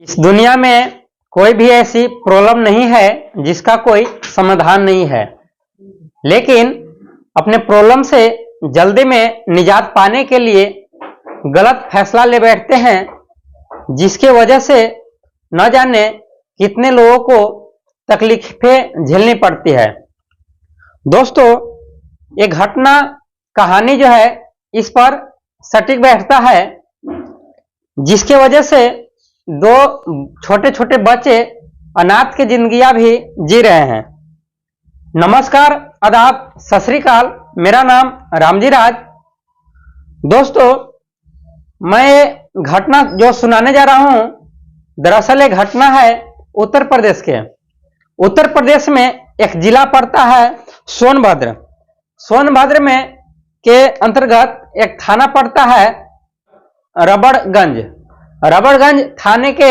इस दुनिया में कोई भी ऐसी प्रॉब्लम नहीं है जिसका कोई समाधान नहीं है, लेकिन अपने प्रॉब्लम से जल्दी में निजात पाने के लिए गलत फैसला ले बैठते हैं, जिसके वजह से न जाने कितने लोगों को तकलीफें झेलनी पड़ती है। दोस्तों, एक घटना कहानी जो है इस पर सटीक बैठता है, जिसके वजह से दो छोटे छोटे बच्चे अनाथ की जिंदगियां भी जी रहे हैं। नमस्कार, आदाब, सत श्री अकाल। मेरा नाम रामजी राज। दोस्तों, मैं ये घटना जो सुनाने जा रहा हूं, दरअसल ये घटना है उत्तर प्रदेश के। उत्तर प्रदेश में एक जिला पड़ता है सोनभद्र। सोनभद्र में के अंतर्गत एक थाना पड़ता है रबड़गंज। रबड़गंज थाने के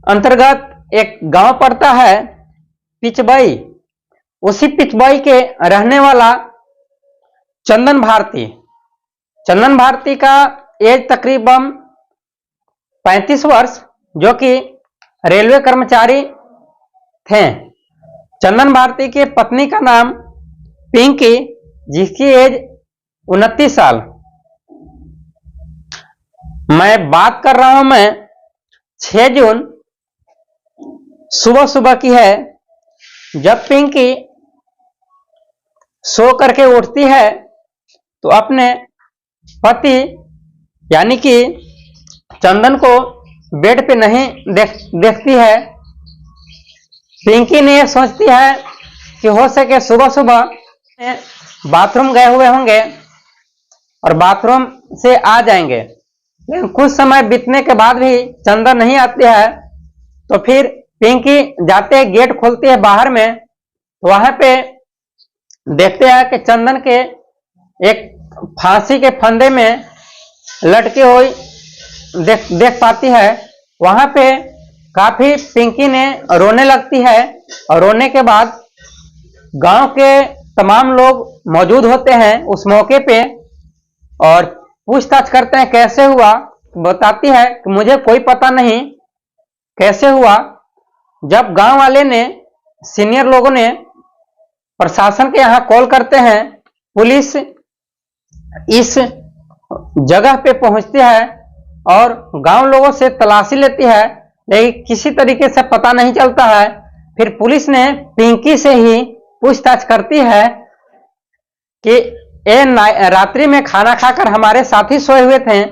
अंतर्गत एक गांव पड़ता है पिचबई। उसी पिचबई के रहने वाला चंदन भारती। चंदन भारती का एज तकरीबन 35 वर्ष, जो कि रेलवे कर्मचारी थे। चंदन भारती की पत्नी का नाम पिंकी, जिसकी एज 29 साल। मैं बात कर रहा हूं, मैं 6 जून सुबह सुबह की है, जब पिंकी सो करके उठती है तो अपने पति यानी कि चंदन को बेड पे नहीं देखती है। पिंकी ने यह सोचती है कि हो सके सुबह सुबह बाथरूम गए हुए होंगे और बाथरूम से आ जाएंगे। लेकिन कुछ समय बीतने के बाद भी चंदन नहीं आती है, तो फिर पिंकी जाते हैं, गेट खोलती है बाहर में, तो वहां पे देखते हैं कि चंदन के एक फांसी के फंदे में लटकी हुई देख पाती है। वहां पे काफी पिंकी ने रोने लगती है, और रोने के बाद गांव के तमाम लोग मौजूद होते हैं उस मौके पे, और पूछताछ करते हैं कैसे हुआ। बताती है कि मुझे कोई पता नहीं कैसे हुआ। जब गांव वाले ने, सीनियर लोगों ने प्रशासन के यहां कॉल करते हैं, पुलिस इस जगह पे पहुंचती है और गांव लोगों से तलाशी लेती है, लेकिन किसी तरीके से पता नहीं चलता है। फिर पुलिस ने पिंकी से ही पूछताछ करती है कि ये रात्रि में खाना खाकर हमारे साथी सोए हुए थे।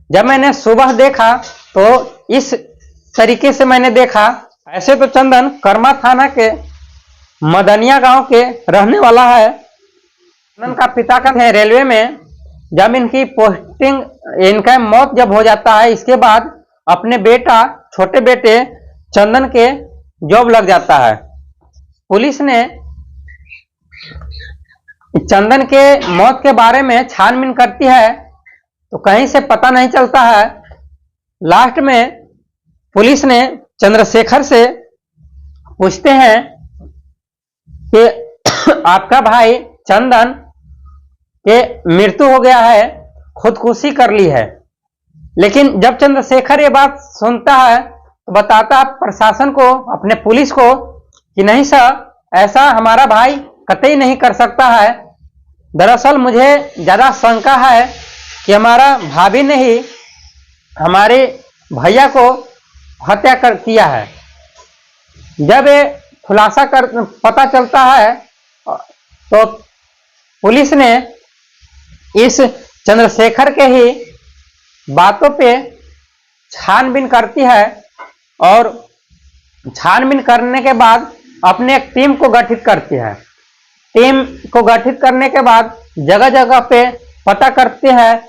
जब मैंने सुबह देखा तो इस तरीके से मैंने देखा। ऐसे तो चंदन कर्मा थाना के मदनिया गांव के रहने वाला है। चंदन का पिता का है रेलवे में। जब इनकी पोस्टिंग, इनका मौत जब हो जाता है, इसके बाद अपने बेटा, छोटे बेटे चंदन के जॉब लग जाता है। पुलिस ने चंदन के मौत के बारे में छानबीन करती है, तो कहीं से पता नहीं चलता है। लास्ट में पुलिस ने चंद्रशेखर से पूछते हैं कि आपका भाई चंदन के मृत्यु हो गया है, खुदकुशी कर ली है। लेकिन जब चंद्रशेखर ये बात सुनता है तो बताता प्रशासन को, अपने पुलिस को, कि नहीं सर, ऐसा हमारा भाई कतई नहीं कर सकता है। दरअसल मुझे ज्यादा शंका है कि हमारा भाभी ने ही हमारे भैया को हत्या किया है। जब ये खुलासा पता चलता है तो पुलिस ने इस चंद्रशेखर के ही बातों पे छानबीन करती है, और छानबीन करने के बाद अपने एक टीम को गठित करती है। टीम को गठित करने के बाद जगह जगह पे पता करती है,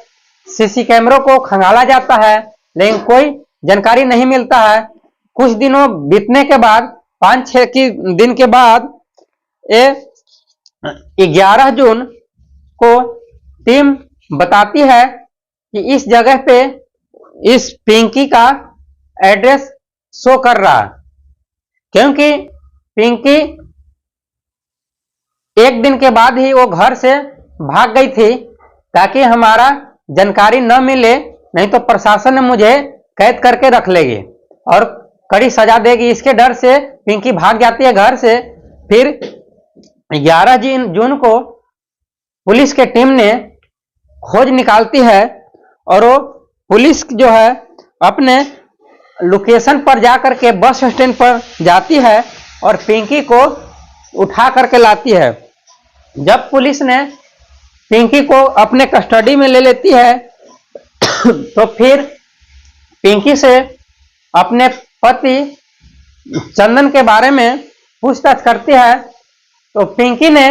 सीसी कैमरों को खंगाला जाता है, लेकिन कोई जानकारी नहीं मिलता है। कुछ दिनों बीतने के बाद, 5-6 दिन के बाद, 11 जून को टीम बताती है कि इस जगह पे इस पिंकी का एड्रेस शो कर रहा है, क्योंकि पिंकी एक दिन के बाद ही वो घर से भाग गई थी, ताकि हमारा जानकारी न मिले, नहीं तो प्रशासन ने मुझे कैद करके रख लेगी और कड़ी सजा देगी। इसके डर से पिंकी भाग जाती है घर से। फिर 11 जून को पुलिस के टीम ने खोज निकालती है और वो पुलिस जो है अपने लोकेशन पर जाकर के बस स्टैंड पर जाती है और पिंकी को उठा करके लाती है। जब पुलिस ने पिंकी को अपने कस्टडी में ले लेती है तो फिर पिंकी से अपने पति चंदन के बारे में पूछताछ करती है। तो पिंकी ने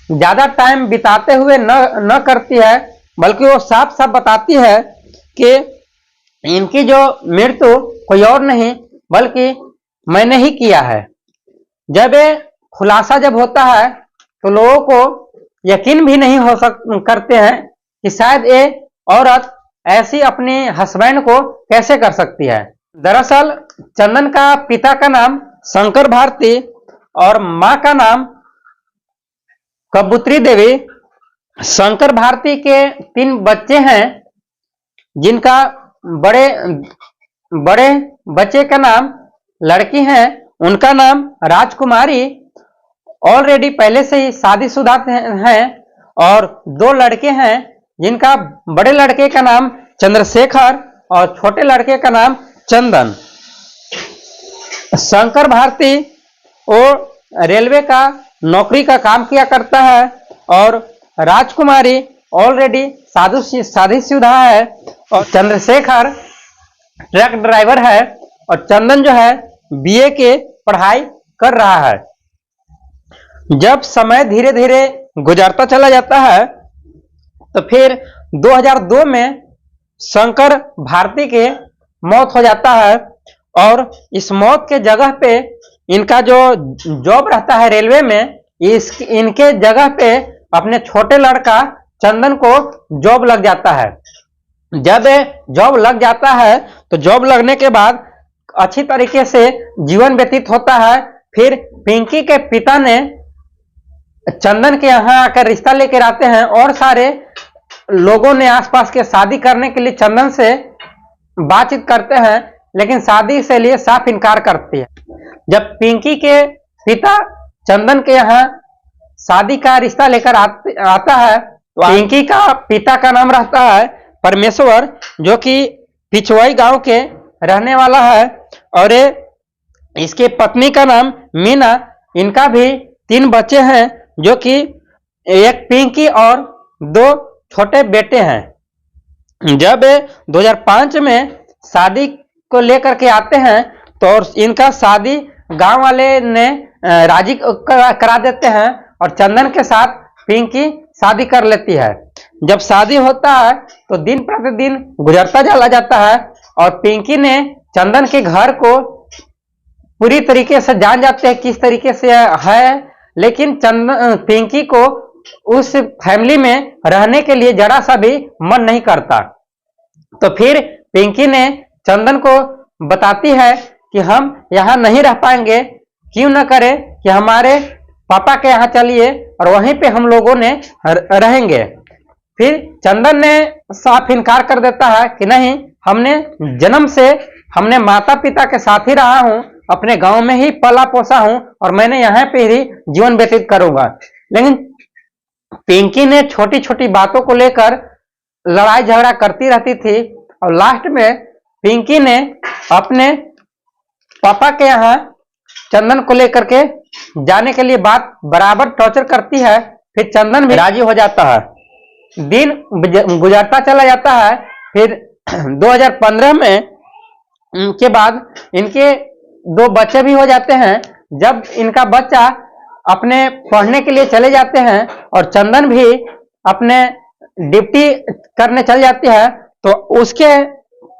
ज्यादा टाइम बिताते हुए न करती है, बल्कि वो साफ साफ बताती है कि इनकी जो मृत्यु कोई और नहीं बल्कि मैंने ही किया है। जब ये खुलासा जब होता है तो लोगों को यकीन भी नहीं करते हैं कि शायद ये औरत ऐसी अपने हस्बैंड को कैसे कर सकती है। दरअसल चंदन का पिता का नाम शंकर भारती और मां का नाम कबूतरी देवी। शंकर भारती के 3 बच्चे हैं, जिनका बड़े बच्चे का नाम लड़की है, उनका नाम राजकुमारी ऑलरेडी पहले से ही शादीशुदा हैं, और 2 लड़के हैं जिनका बड़े लड़के का नाम चंद्रशेखर और छोटे लड़के का नाम चंदन। शंकर भारती वो रेलवे का नौकरी का काम किया करता है और राजकुमारी ऑलरेडी शादीशुदा है और चंद्रशेखर ट्रक ड्राइवर है और चंदन जो है बीए के पढ़ाई कर रहा है। जब समय धीरे धीरे गुजरता चला जाता है तो फिर 2002 में शंकर भारती के मौत हो जाता है और इस मौत के जगह पे इनका जो जॉब रहता है रेलवे में, इनके जगह पे अपने छोटे लड़का चंदन को जॉब लग जाता है। जब जॉब लग जाता है तो जॉब लगने के बाद अच्छी तरीके से जीवन व्यतीत होता है। फिर पिंकी के पिता ने चंदन के यहाँ आकर रिश्ता लेकर आते हैं और सारे लोगों ने आसपास के शादी करने के लिए चंदन से बातचीत करते हैं, लेकिन शादी से लिए साफ इनकार करती है। जब पिंकी के पिता चंदन के यहाँ शादी का रिश्ता लेकर आता है तो पिंकी का पिता का नाम रहता है परमेश्वर, जो कि पिछवाई गांव के रहने वाला है, और इसके पत्नी का नाम मीना। इनका भी 3 बच्चे हैं, जो कि एक पिंकी और 2 छोटे बेटे हैं। जब 2005 में शादी को लेकर के आते हैं तो इनका शादी गांव वाले ने राजी करा देते हैं और चंदन के साथ पिंकी शादी कर लेती है। जब शादी होता है तो दिन प्रतिदिन गुजरता चला जाता है और पिंकी ने चंदन के घर को पूरी तरीके से जान जाते हैं किस तरीके से है, लेकिन पिंकी को उस फैमिली में रहने के लिए जरा सा भी मन नहीं करता। तो फिर पिंकी ने चंदन को बताती है कि हम यहाँ नहीं रह पाएंगे, क्यों न करें कि हमारे पापा के यहाँ चलिए और वहीं पे हम लोगों ने रहेंगे। फिर चंदन ने साफ इनकार कर देता है कि नहीं, हमने जन्म से हमने माता पिता के साथ ही रहा हूँ, अपने गांव में ही पला पोसा हूँ और मैंने यहाँ पे ही जीवन व्यतीत करूंगा। लेकिन पिंकी ने छोटी छोटी बातों को लेकर लड़ाई झगड़ा करती रहती थी और लास्ट में पिंकी ने अपने पापा के यहाँ चंदन को लेकर के जाने के लिए बात बराबर टॉर्चर करती है। फिर चंदन भी राजी हो जाता है। दिन गुजरता चला जाता है। फिर 2015 में के बाद इनके 2 बच्चे भी हो जाते हैं। जब इनका बच्चा अपने पढ़ने के लिए चले जाते हैं और चंदन भी अपने ड्यूटी करने चल जाती है, तो उसके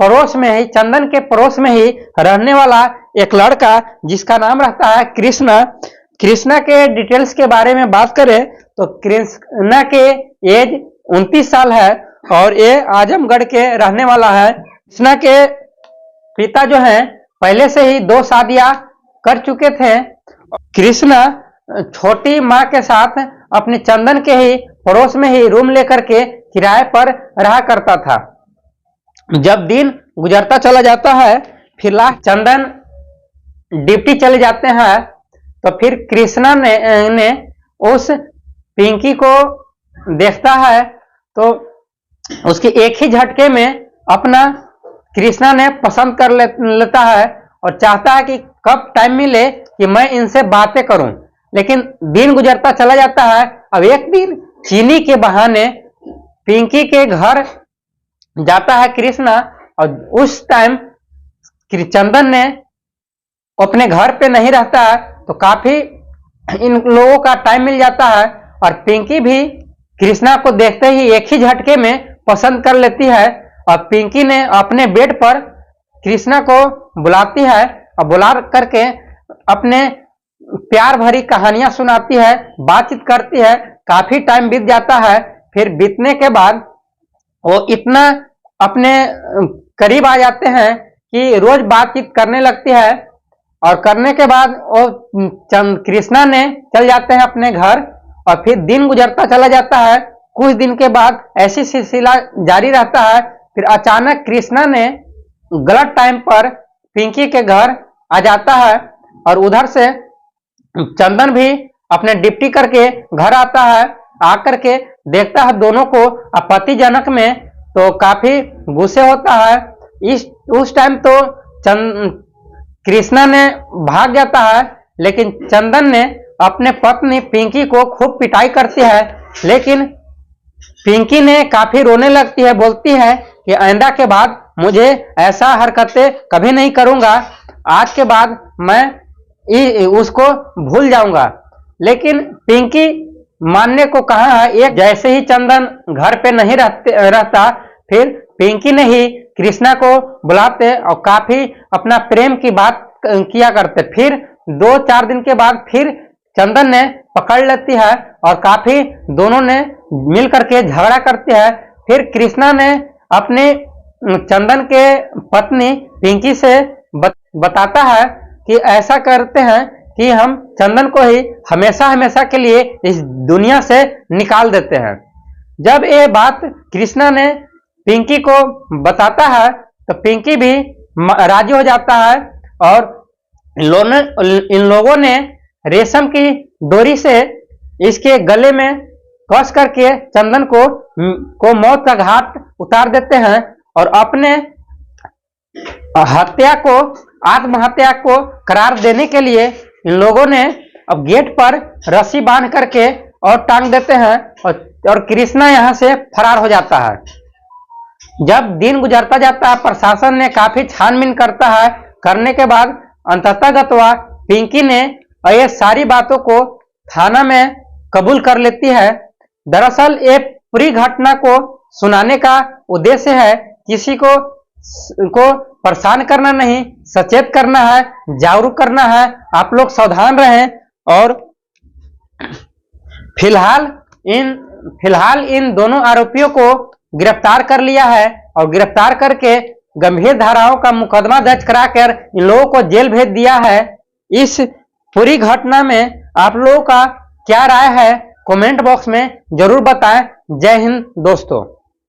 पड़ोस में ही, चंदन के पड़ोस में ही रहने वाला एक लड़का जिसका नाम रहता है कृष्णा के डिटेल्स के बारे में बात करें तो कृष्णा के एज 29 साल है और ये आजमगढ़ के रहने वाला है। कृष्णा के पिता जो हैं पहले से ही 2 शादियां कर चुके थे। कृष्णा छोटी माँ के साथ अपने चंदन के ही पड़ोस में ही रूम लेकर के किराए पर रहा करता था। जब दिन गुजरता चला जाता है। फिर लास्ट चंदन ड्यूटी चले जाते हैं, तो फिर कृष्णा ने उस पिंकी को देखता है, तो उसकी एक ही झटके में अपना कृष्णा ने पसंद कर लेता है और चाहता है कि कब टाइम मिले कि मैं इनसे बातें करूं। लेकिन दिन गुजरता चला जाता है। अब एक दिन चीनी के बहाने पिंकी के घर जाता है कृष्णा, और उस टाइम चंदन ने अपने घर पे नहीं रहता है, तो काफी इन लोगों का टाइम मिल जाता है और पिंकी भी कृष्णा को देखते ही एक ही झटके में पसंद कर लेती है। और पिंकी ने अपने बेड पर कृष्णा को बुलाती है और बुला करके अपने प्यार भरी कहानियां सुनाती है, बातचीत करती है। काफी टाइम बीत जाता है। फिर बीतने के बाद वो इतना अपने करीब आ जाते हैं कि रोज बातचीत करने लगती है। और करने के बाद वो कृष्णा ने चल जाते हैं अपने घर, और फिर दिन गुजरता चला जाता है। कुछ दिन के बाद ऐसी सिलसिला जारी रहता है। फिर अचानक कृष्णा ने गलत टाइम पर पिंकी के घर आ जाता है, और उधर से चंदन भी अपने ड्यूटी करके घर आता है। आकर के देखता है दोनों को आपत्तिजनक में, तो काफी गुस्से होता है। उस टाइम तो कृष्णा ने भाग जाता है, लेकिन चंदन ने अपने पत्नी पिंकी को खूब पिटाई करती है। लेकिन पिंकी ने काफी रोने लगती है, बोलती है कि आइंदा के बाद मुझे ऐसा हरकतें कभी नहीं करूंगा, आज के बाद मैं उसको भूल जाऊंगा। लेकिन पिंकी मानने को कहा है। एक जैसे ही चंदन घर पे नहीं रहता, फिर पिंकी ने ही कृष्णा को बुलाते और काफी अपना प्रेम की बात किया करते। फिर 2-4 दिन के बाद फिर चंदन ने पकड़ लेती है और काफी दोनों ने मिल करके झगड़ा करते हैं। फिर कृष्णा ने अपने चंदन के पत्नी पिंकी से बताता है कि ऐसा करते हैं कि हम चंदन को ही हमेशा हमेशा के लिए इस दुनिया से निकाल देते हैं। जब ये बात कृष्णा ने पिंकी को बताता है, तो पिंकी भी राजी हो जाता है। और इन लोगों ने रेशम की डोरी से इसके गले में कस करके चंदन को मौत का घाट उतार देते हैं, और अपने हत्या को आत्महत्या को करार देने के लिए इन लोगों ने अब गेट पर रस्सी बांध करके और टांग देते हैं, और कृष्णा यहां से फरार हो जाता है। जब दिन गुजरता जाता है, प्रशासन ने काफी छानबीन करता है। करने के बाद अंततः पिंकी ने ये सारी बातों को थाना में कबूल कर लेती है। दरअसल ये पूरी घटना को सुनाने का उद्देश्य है किसी को परेशान करना नहीं, सचेत करना है, जागरूक करना है। आप लोग सावधान रहें। और फिलहाल इन दोनों आरोपियों को गिरफ्तार कर लिया है, और गिरफ्तार करके गंभीर धाराओं का मुकदमा दर्ज कराकर इन लोगों को जेल भेज दिया है। इस पूरी घटना में आप लोगों का क्या राय है, कमेंट बॉक्स में जरूर बताएं। जय हिंद दोस्तों।